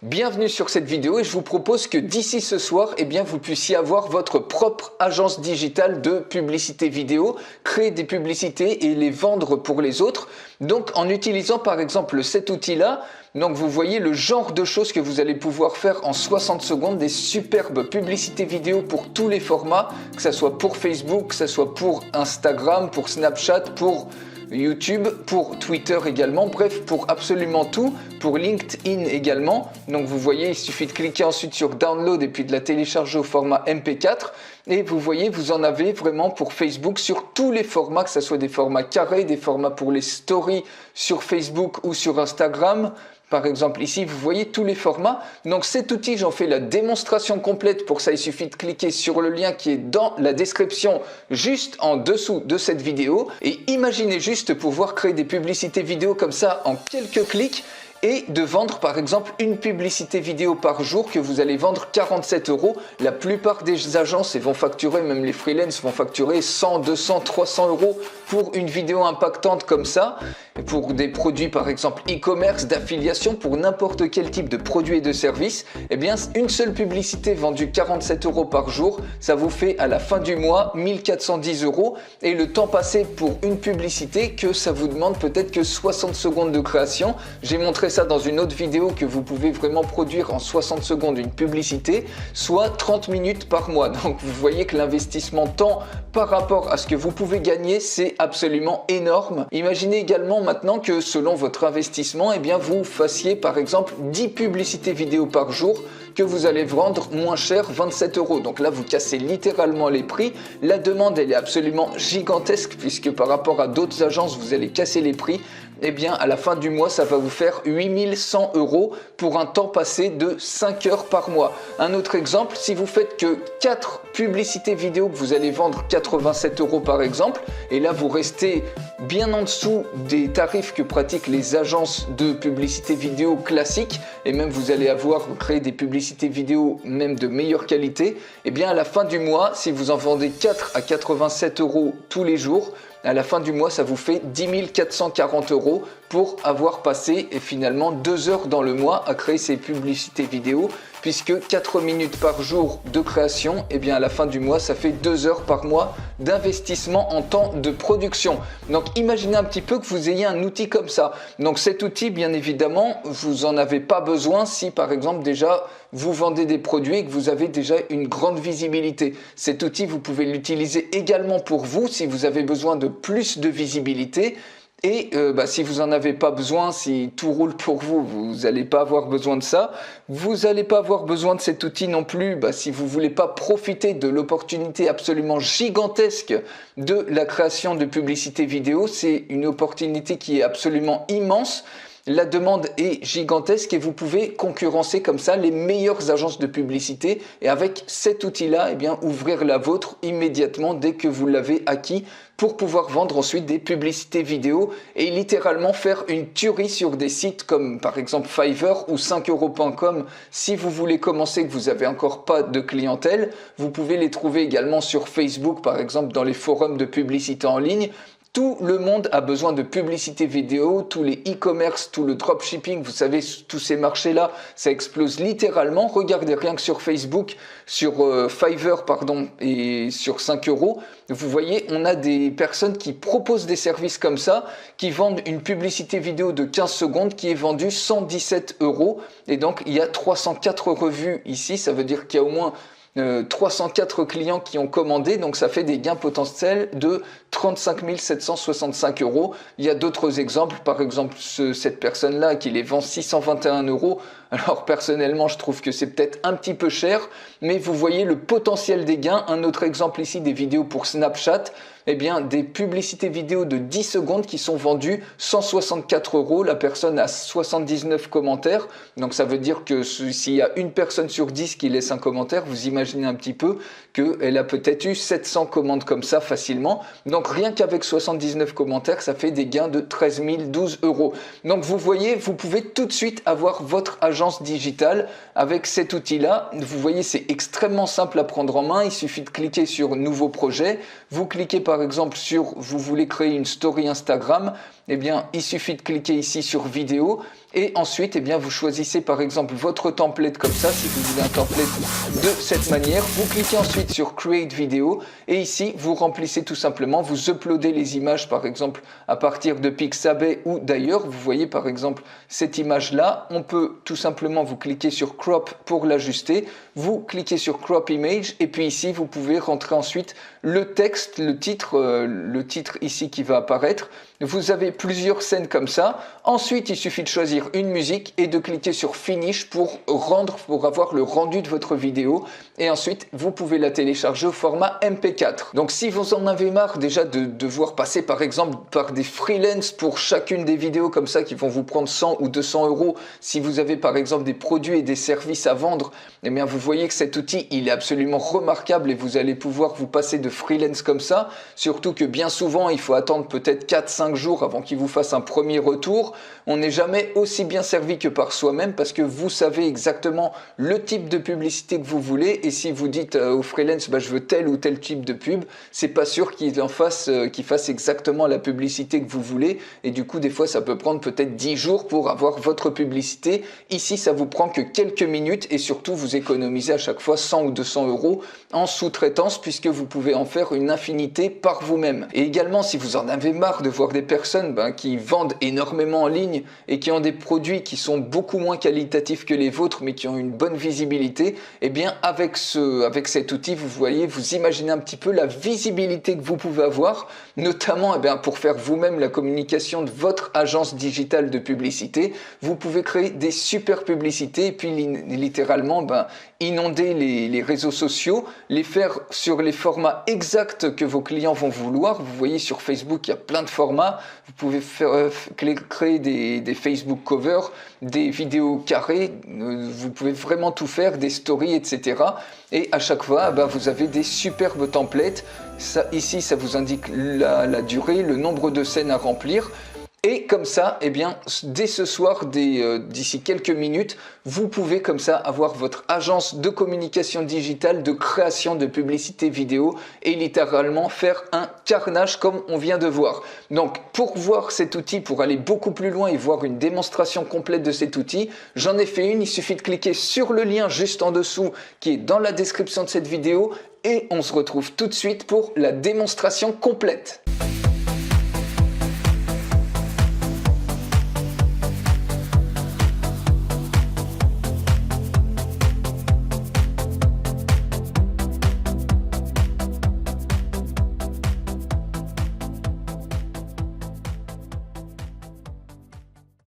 Bienvenue sur cette vidéo et je vous propose que d'ici ce soir, vous puissiez avoir votre propre agence digitale de publicité vidéo, créer des publicités et les vendre pour les autres. Donc en utilisant par exemple cet outil-là, donc vous voyez le genre de choses que vous allez pouvoir faire en 60 secondes, des superbes publicités vidéo pour tous les formats, que ce soit pour Facebook, que ce soit pour Instagram, pour Snapchat, pour YouTube, pour Twitter également, bref pour absolument tout, pour LinkedIn également. Donc vous voyez, il suffit de cliquer ensuite sur Download et puis de la télécharger au format MP4 et vous voyez, vous en avez vraiment pour Facebook sur tous les formats, que ce soit des formats carrés, des formats pour les stories sur Facebook ou sur Instagram. Par exemple ici, vous voyez tous les formats. Donc cet outil, j'en fais la démonstration complète. Pour ça, il suffit de cliquer sur le lien qui est dans la description juste en dessous de cette vidéo. Et imaginez juste pouvoir créer des publicités vidéo comme ça en quelques clics et de vendre par exemple une publicité vidéo par jour que vous allez vendre 47 €. La plupart des agences vont facturer, même les freelances vont facturer 100, 200, 300 € pour une vidéo impactante comme ça. Pour des produits par exemple e-commerce, d'affiliation, pour n'importe quel type de produit et de service, une seule publicité vendue 47 € par jour, ça vous fait à la fin du mois 1410 € et le temps passé pour une publicité que ça vous demande peut-être que 60 secondes de création. J'ai montré ça dans une autre vidéo que vous pouvez vraiment produire en 60 secondes une publicité, soit 30 minutes par mois. Donc vous voyez que l'investissement temps par rapport à ce que vous pouvez gagner, c'est absolument énorme. Imaginez également maintenant que selon votre investissement, vous fassiez par exemple 10 publicités vidéo par jour que vous allez vendre moins cher, 27 €. Donc là, vous cassez littéralement les prix. La demande, elle est absolument gigantesque puisque par rapport à d'autres agences, vous allez casser les prix. À la fin du mois, ça va vous faire 8100 € pour un temps passé de 5 heures par mois. Un autre exemple, si vous faites que 4 publicités vidéo que vous allez vendre 87 € par exemple, et là vous restez bien en dessous des tarifs que pratiquent les agences de publicité vidéo classiques, et même vous allez avoir créé des publicités vidéo même de meilleure qualité, à la fin du mois, si vous en vendez 4 à 87 € tous les jours, à la fin du mois, ça vous fait 10 440 € pour avoir passé finalement 2 heures dans le mois à créer ces publicités vidéo, puisque 4 minutes par jour de création, à la fin du mois, ça fait 2 heures par mois d'investissement en temps de production. Donc imaginez un petit peu que vous ayez un outil comme ça. Donc cet outil, bien évidemment, vous n'en avez pas besoin si par exemple déjà vous vendez des produits et que vous avez déjà une grande visibilité. Cet outil, vous pouvez l'utiliser également pour vous si vous avez besoin de plus de visibilité. Et si vous n'en avez pas besoin, si tout roule pour vous, vous n'allez pas avoir besoin de ça. Vous n'allez pas avoir besoin de cet outil non plus si vous ne voulez pas profiter de l'opportunité absolument gigantesque de la création de publicités vidéo. C'est une opportunité qui est absolument immense. La demande est gigantesque et vous pouvez concurrencer comme ça les meilleures agences de publicité et avec cet outil-là, ouvrir la vôtre immédiatement dès que vous l'avez acquis pour pouvoir vendre ensuite des publicités vidéo et littéralement faire une tuerie sur des sites comme par exemple Fiverr ou 5euros.com. Si vous voulez commencer et que vous n'avez encore pas de clientèle, vous pouvez les trouver également sur Facebook par exemple dans les forums de publicité en ligne. Tout le monde a besoin de publicité vidéo, tous les e-commerce, tout le dropshipping, vous savez, tous ces marchés-là, ça explose littéralement. Regardez rien que sur Facebook, sur Fiverr, et sur 5 €, vous voyez, on a des personnes qui proposent des services comme ça, qui vendent une publicité vidéo de 15 secondes qui est vendue 117 €. Et donc, il y a 304 revues ici, ça veut dire qu'il y a au moins 304 clients qui ont commandé, donc ça fait des gains potentiels de 35 765 €. Il y a d'autres exemples, par exemple cette personne-là qui les vend 621 €. Alors personnellement, je trouve que c'est peut-être un petit peu cher, mais vous voyez le potentiel des gains. Un autre exemple ici, des vidéos pour Snapchat, des publicités vidéo de 10 secondes qui sont vendues 164 €. La personne a 79 commentaires, donc ça veut dire que s'il y a une personne sur 10 qui laisse un commentaire, vous imaginez un petit peu qu'elle a peut-être eu 700 commandes comme ça facilement. Donc rien qu'avec 79 commentaires, ça fait des gains de 13 012 €. Donc vous voyez, vous pouvez tout de suite avoir votre agence digitale avec cet outil-là. Vous voyez, c'est extrêmement simple à prendre en main. Il suffit de cliquer sur Nouveau projet. Vous cliquez par exemple sur, vous voulez créer une story Instagram. eh bien, il suffit de cliquer ici sur vidéo et ensuite, eh bien, vous choisissez par exemple votre template comme ça, si vous voulez un template de cette manière. Vous cliquez ensuite sur Create Video et ici, vous remplissez tout simplement, vous uploadez les images par exemple à partir de Pixabay ou d'ailleurs. Vous voyez par exemple cette image-là, on peut tout simplement vous cliquer sur Crop pour l'ajuster. Vous cliquez sur Crop Image et puis ici, vous pouvez rentrer ensuite le texte, le titre ici qui va apparaître. Vous avez plusieurs scènes comme ça. Ensuite, il suffit de choisir une musique et de cliquer sur Finish pour avoir le rendu de votre vidéo. Et ensuite, vous pouvez la télécharger au format MP4. Donc, si vous en avez marre déjà de devoir passer par exemple par des freelances pour chacune des vidéos comme ça qui vont vous prendre 100 ou 200 euros, si vous avez par exemple des produits et des services à vendre, eh bien, vous voyez que cet outil, il est absolument remarquable et vous allez pouvoir vous passer de freelance comme ça. Surtout que bien souvent, il faut attendre peut-être 4-5 jours avant qu'il vous fasse un premier retour. On n'est jamais aussi bien servi que par soi-même parce que vous savez exactement le type de publicité que vous voulez et si vous dites au freelance je veux tel ou tel type de pub, c'est pas sûr qu'il fasse exactement la publicité que vous voulez et du coup des fois ça peut prendre peut-être 10 jours pour avoir votre publicité. Ici ça vous prend que quelques minutes et surtout vous économisez à chaque fois 100 ou 200 euros en sous-traitance puisque vous pouvez en faire une infinité par vous-même. Et également si vous en avez marre de voir des personnes qui vendent énormément en ligne et qui ont des produits qui sont beaucoup moins qualitatifs que les vôtres mais qui ont une bonne visibilité, eh bien avec cet outil, vous voyez, vous imaginez un petit peu la visibilité que vous pouvez avoir, notamment pour faire vous-même la communication de votre agence digitale de publicité. Vous pouvez créer des super publicités et puis littéralement inonder les réseaux sociaux, les faire sur les formats exacts que vos clients vont vouloir. Vous voyez sur Facebook, il y a plein de formats. Vous pouvez créer des Facebook covers, des vidéos carrées. Vous pouvez vraiment tout faire, des stories, etc. Et à chaque fois, vous avez des superbes templates. Ici, ça vous indique la durée, le nombre de scènes à remplir. Et comme ça, eh bien, dès ce soir, d'ici quelques minutes, vous pouvez comme ça avoir votre agence de communication digitale, de création de publicité vidéo et littéralement faire un carnage comme on vient de voir. Donc, pour voir cet outil, pour aller beaucoup plus loin et voir une démonstration complète de cet outil, j'en ai fait une. Il suffit de cliquer sur le lien juste en dessous qui est dans la description de cette vidéo et on se retrouve tout de suite pour la démonstration complète.